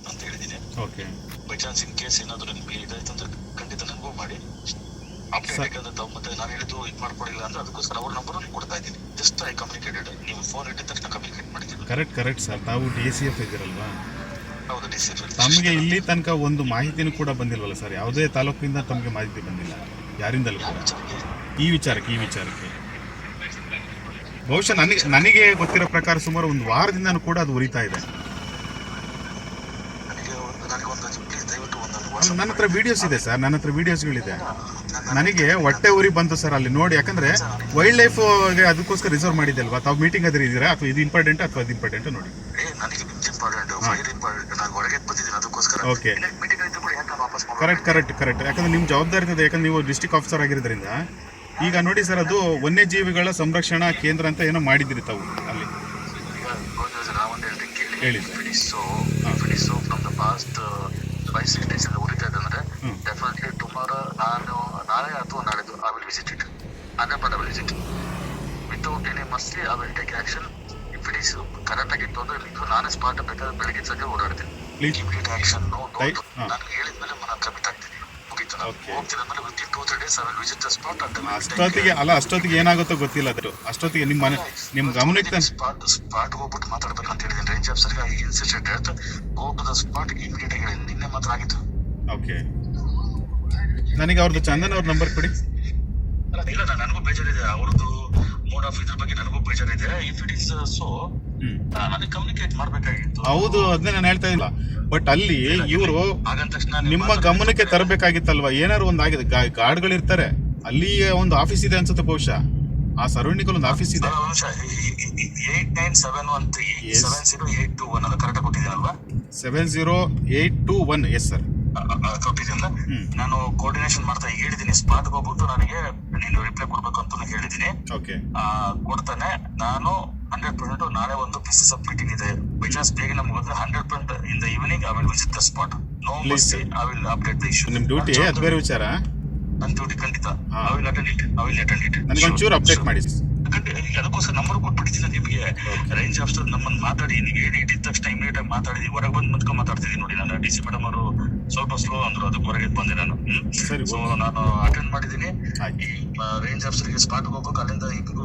ಅಂತ ಹೇಳಿದ್ದೀನಿ. Okay. By chance in case ಏನಾದರೂ ನಿಮ್ಗೆ ಇದಾಯ್ತು ಅಂದ್ರೆ ಖಂಡಿತ ನನಗೂ ಮಾಡಿ ಅಪ್ಡೇಟ್. ಯಾಕಂದ್ರೆ ತಾವು ಮತ್ತೆ ನಾನು ಹೇಳಿದ್ದು ಇದು ಮಾಡ್ಕೊಡಿಲ್ಲ ಅಂದ್ರೆ ಅದಕ್ಕೋಸ್ಕರ ಅವ್ರ ನಂಬರ್ ಕೊಡ್ತಾ ಇದ್ದೀನಿ. Just I communicated. ನೀವು ಫೋನ್ ಇಟ್ಟಿದ ತಕ್ಷಣ ಕಮ್ಯುನಿಕೇಟ್ ಮಾಡಿದ್ದೀನಿ. Correct sir. ತಾವು DCF ಇದ್ದೀರಲ್ವಾ? ಹೌದು, DCF. ತಮಗೆ ಇಲ್ಲಿ ತನಕ ಒಂದು ಮಾಹಿತಿನೂ ಕೂಡ ಬಂದಿಲ್ವಲ್ಲ ಸರ್? ಯಾವುದೇ ತಾಲೂಕಿಂದ ತಮಗೆ ಮಾಹಿತಿ ಬಂದಿಲ್ಲ ಯಾರಿಂದಲೂ ಕೂಡ ಈ ವಿಚಾರಕ್ಕೆ? ಬಹುಶಃ ನನಗೆ ಗೊತ್ತಿರೋ ಪ್ರಕಾರ ಸುಮಾರು ಒಂದು ವಾರದಿಂದನೂ ಕೂಡ ಅದು ಉರಿತಾ ಇದೆ. ನನ್ನ ಹತ್ರ ವಿಡಿಯೋಸ್ ಇದೆ ಸರ್, ನನ್ನ ಹತ್ರ ವಿಡಿಯೋಸ್ಗಳಿದೆ. ನನಗೆ ಹೊಟ್ಟೆ ಉರಿ ಬಂತು ಸರ್ ಅಲ್ಲಿ ನೋಡಿ. ಯಾಕಂದ್ರೆ ವೈಲ್ಡ್ ಲೈಫ್ ಅದಕ್ಕೋಸ್ಕರ ರಿಸರ್ವ್ ಮಾಡಿದೆ ಅಲ್ವಾ? ತಾವು ಮೀಟಿಂಗ್ ಅದ್ರ ಇದ್ದೀರಾ ಅಥವಾ ಇದು ಇಂಪಾರ್ಟೆಂಟ್ ಅಥವಾ ಅದು ಇಂಪಾರ್ಟೆಂಟ್ ನೋಡಿ. Okay, correct. ಯಾಕಂದ್ರೆ ನಿಮ್ ಜವಾಬ್ದಾರಿ ಇದೆ. ಯಾಕಂದ್ರೆ ನೀವು ಡಿಸ್ಟ್ರಿಕ್ಟ್ ಆಫೀಸರ್ ಆಗಿರೋದ್ರಿಂದ. ಈಗ ನೋಡಿ ಸರ್, ಅದು ವನ್ಯಜೀವಿಗಳ ಸಂರಕ್ಷಣಾ ಕೇಂದ್ರ ಅಂತ ಏನೋ ಮಾಡಿದ್ರಿ ತಾವು ಅಲ್ಲಿ. ಹೇಳಿ ಸರ್. ಉರಿತಾ ಇದೆ ಅಂದ್ರೆ ಡೆಫಿನೆಟ್ಲಿ ಟುಮಾರೋ ನಾಳೆ ಅಥವಾ ನಾಳೆದು I will visit it. 100% visit without any mostly I will take action. If it is correct ಆಗಿತ್ತು ಅಂದ್ರೆ ನಾನೇ ಸ್ಪಾಟ್ ಬೇಕಾದ್ರೆ ಬೆಳಗ್ಗೆ ಸಂಜೆ ಓಡಾಡ್ತೀನಿ. Immediate action. ನಾನು ಹೇಳಿದ್ಮೇಲೆ ನಾನು ಕಮಿಟ್ ಆಗ್ತೀನಿ. ಹೋಗ್ತಿದ್ಮೇಲೆ within 2-3 days I will visit the spot. ಅಷ್ಟೊತ್ತಿಗೆ ಏನಾಗುತ್ತೋ ಗೊತ್ತಿಲ್ಲ. ಅದು ಅಷ್ಟೊತ್ತಿಗೆ ನಿಮ್ಮ ಗಮನಕ್ಕೆ ಸ್ಪಾಟ್ ಹೋಗ್ಬಿಟ್ಟು ಮಾತಾಡ್ಬೇಕು ಅಂತ ಹೇಳಿದ್ದೀನಿ. ರೇಂಜ್ ಆಫೀಸರ್ಗೆ incident go to the spot immediate ಆಗಿ ನಿನ್ನೆ ಮಾತ್ರ ಆಗಿತ್ತು. ಓಕೆ, ನನಗೆ ಅವ್ರದ್ದು ಚಂದನ್ ಅವ್ರ ನಂಬರ್ ಕೊಡಿ. ಇಲ್ಲ, ನನಗೂ ಬೇಜಾರಿದೆ. ಅವ್ರದ್ದು ಮೋಡ್ ಆಫ್ ಇದ್ರ ಬಗ್ಗೆ ನನಗೂ ಬೇಜಾರಿದೆ. ಇಫ್ ಇಟ್ ಇಸ್ ಸೊ ನನಗೆ ಕಮ್ಯುನಿಕೇಟ್ ಮಾಡ್ಬೇಕಾಗಿತ್ತು. ಹೌದು, ಅದನ್ನೇ ನಾನು ಹೇಳ್ತಾ ಇಲ್ಲ. ಬಟ್ ಅಲ್ಲಿ ಇವರು ನಿಮ್ಮ ಗಮನಕ್ಕೆ ತರಬೇಕಾಗಿತ್ತಲ್ವಾ? ಏನಾದ್ರು ಒಂದು ಆಗಿದೆ. ಗಾರ್ಡ್ಗಳಿರ್ತಾರೆ ಅಲ್ಲಿ, ಒಂದು ಆಫೀಸ್ ಇದೆ ಅನ್ಸುತ್ತೆ ಬಹುಶಃ. ಆ ಸರೌಂಡಿಂಗ್ ಒಂದು ಆಫೀಸ್ ಇದೆ. 8971370821 ಅದು ಕರೆಕ್ಟ್ ಕೊಟ್ಟಿದ್ದೀನಲ್ವಾ? 70821. ಎಸ್ ಸರ್, ಕೊಟ್ಟಿದ್ದೀನಲ್ಲ. ನಾನು ಕೋಆರ್ಡಿನೇಷನ್ ಮಾಡ್ತಾ ಹೇಳಿದ್ದೀನಿ. ಸ್ಪಾಟ್ ಹೋಗ್ಬಿಟ್ಟು ನನಗೆ ನೀನು ರಿಪ್ಲೈ ಕೊಡ್ಬೇಕು ಅಂತ ಹೇಳಿದ್ದೀನಿ. ಓಕೆ, ಕೊಡ್ತಾನೆ. ನಾನು 100% ನಾಳೆ ಒಂದು ಪೀಸಸ್ ಆಫ್ ಮೀಟಿಂಗ್ ಇದೆ. ಬೈ ಚಾನ್ಸ್ ಬೇಗ ನಮ್ಗೆ ಹೋದ್ರೆ 100% in the evening I will visit the spot. No mercy I will update the issue. ನಿಮ್ ಡ್ಯೂಟಿ ಅದು ಬೇರೆ ವಿಚಾರ. ನನ್ನ ಡ್ಯೂಟಿ ಖಂಡಿತ ಐ ವಿಲ್ ಅಟೆಂಡ್ ಇಟ್. ನನಗೆ ಒಂಚೂರು ಅಪ್ಡೇಟ್ ಮಾಡಿ. ಅದಕ್ಕೋಸ್ಕರ ನಂಬರ್ ಕೊಟ್ಬಿಟ್ಟಿದ್ದೀನಿ ನಿಮಗೆ. ರೇಂಜ್ ಆಫೀಸರ್ ನಮ್ಮನ್ನು ಮಾತಾಡಿ ನೀವು ಹೇಳಿ ಇಟ್ಟಿದ ತಕ್ಷಣ ಇಮಿಡಿಯೇಟ್ ಆಗಿ ಮಾತಾಡಿದ್ವಿ. ಹೊರಗೆ ಬಂದು ಮಾತಾಡ್ತಿದ್ದೀನಿ ನೋಡಿ. ನಾನು DC ಮೇಡಮ್ ಅವರು ಸ್ವಲ್ಪ ಸ್ಲೋ ಅಂದ್ರು, ಅದಕ್ಕೆ ಹೊರಗೆ ಬಂದೆ ನಾನು. ಸೊ ನಾನು ಅಟೆಂಡ್ ಮಾಡಿದ್ದೀನಿ. ಈ ರೇಂಜ್ ಆಫೀಸರ್ಗೆ ಸ್ಪಾಟ್ ಹೋಗ್ಬೇಕು, ಅಲ್ಲಿಂದ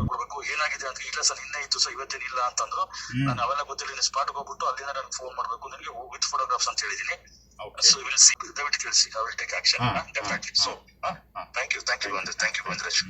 ಕೊಡ್ಬೇಕು. ಏನಾಗಿದೆ ಅಂತ ಇಲ್ಲ ಸರ್ ನಿನ್ನೆ ಇತ್ತು ಸರ್ ಇವತ್ತೇನಿಲ್ಲ ಅಂತಂದ್ರು. ನಾನು ಅವೆಲ್ಲ ಗೊತ್ತಿಲ್ಲ. ಸ್ಪಾಟ್ ಹೋಗ್ಬಿಟ್ಟು ಅಲ್ಲಿಂದ ನಾನು ಫೋನ್ ಮಾಡ್ಬೇಕು ನನಗೆ ವಿತ್ ಫೋಟೋಗ್ರಾಫ್ಸ್ ಅಂತ ಹೇಳಿದ್ದೀನಿ. ಸೊ ವಿಲ್ ಸಿ, ದಯವಿಟ್ಟು ತಿಳಿಸಿ. I will take action definitely. So thank you Govindaraj.